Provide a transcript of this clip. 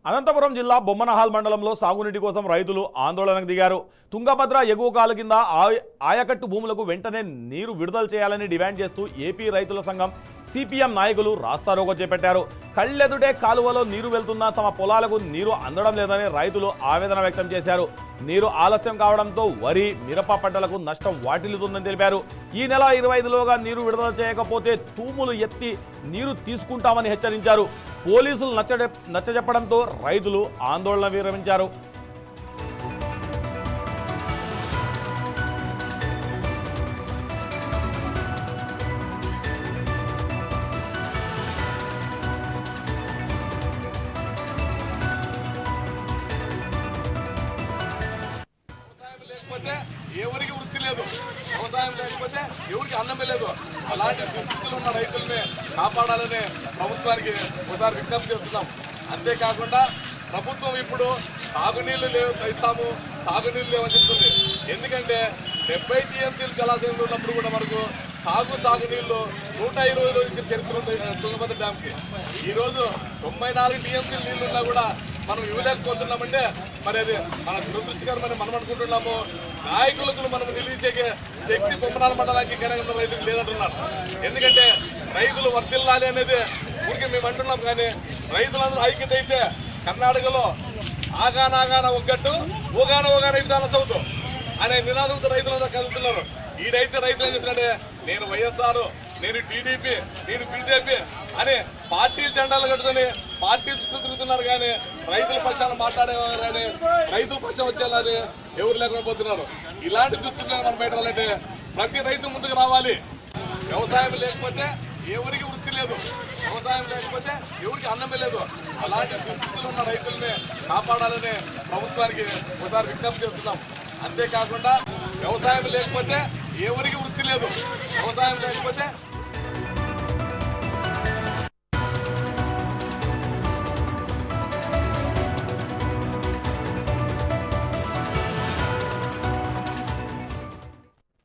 అనంతపురం జిల్లా బొమ్మనహాల్ మండలంలో సాగునీటి కోసం రైతులు ఆందోళనకు దిగారు. తుంగభద్ర ఎగువ కాలు కింద ఆయకట్టు భూములకు వెంటనే నీరు విడుదల చేయాలని డిమాండ్ చేస్తూ ఏపీ రైతుల సంఘం సిపిఎం నాయకులు రాస్తారోకో చేపట్టారు. కళ్ళెదుటే కాలువలో నీరు వెళ్తున్నా తమ పొలాలకు నీరు అందడం లేదని రైతులు ఆవేదన వ్యక్తం చేశారు. నీరు ఆలస్యం కావడంతో వరి, మిరప పంటలకు నష్టం వాటిల్లుతుందని తెలిపారు. ఈ నెల 25లోగా నీరు విడుదల చేయకపోతే తూములు ఎత్తి నీరు తీసుకుంటామని హెచ్చరించారు. పోలీసులు నచ్చజెప్పడంతో రైతులు ఆందోళన విరమించారు. ఎవరికి వృత్తి లేదు, వ్యవసాయం లేకపోతే ఎవరికి అన్నమే లేదు. అలాంటి దుస్థితులు ఉన్న రైతుల్ని కాపాడాలని ప్రభుత్వానికి ఒకసారి విజ్ఞప్తి చేస్తున్నాం. అంతేకాకుండా ప్రభుత్వం ఇప్పుడు సాగునీళ్లు లేవు ఇస్తాము, సాగునీళ్ళు లేవని చెప్తుంది. ఎందుకంటే 70 టీఎంసీలు జలాశయంలో ఉన్నప్పుడు కూడా మనకు సాగునీళ్లు 120 రోజులు ఇచ్చిన చరిత్ర ఉంది తుంగభద్ర డ్యాంకి. ఈరోజు 94 టీఎంసీలు నీళ్లు ఉన్నా కూడా మనం ఇవ్వలేకపోతున్నామంటే మరి అది మన దురదృష్టకరమని మనం అనుకుంటున్నాము. నాయకులకు మనం నిలిచే శక్తి బొమ్మనాల మండలానికి కనగంలో రైతులు లేదంటున్నారు. ఎందుకంటే రైతులు వర్తిల్లాలి అనేది ఊరికి మేము అంటున్నాం. కానీ రైతులందరూ ఐక్యత అయితే కర్ణాటకలో ఆగానాగాన ఒగ్గట్టు ఓగాన ఇదాల సౌతు అనే నినాదంతో రైతులందరూ కదులుతున్నారు. ఈడైతే రైతులు ఏం చేస్తున్నాడే, నేను వైఎస్ఆర్, నేను టీడీపీ, నేను బీజేపీ అని పార్టీ జెండాలు కట్టుకుని పార్టీ చుట్టూ తిరుగుతున్నారు. కానీ రైతుల పక్షాన్ని మాట్లాడేవారు కానీ రైతుల పక్షం వచ్చేలాని ఎవరు లేకపోతున్నారు. ఇలాంటి దుస్థితులను మనం బయట వాళ్ళంటే ప్రతి రైతు ముందుకు రావాలి. వ్యవసాయం లేకపోతే ఎవరికి వృత్తి లేదు, వ్యవసాయం లేకపోతే ఎవరికి అన్నమే లేదు. అలాంటి దుస్థితులు ఉన్న రైతుల్ని కాపాడాలని ప్రభుత్వానికి ఒకసారి విజ్ఞప్తి చేస్తున్నాం. అంతేకాకుండా వ్యవసాయం లేకపోతే ఎవరికి వృత్తి లేదు, వ్యవసాయం లేకపోతే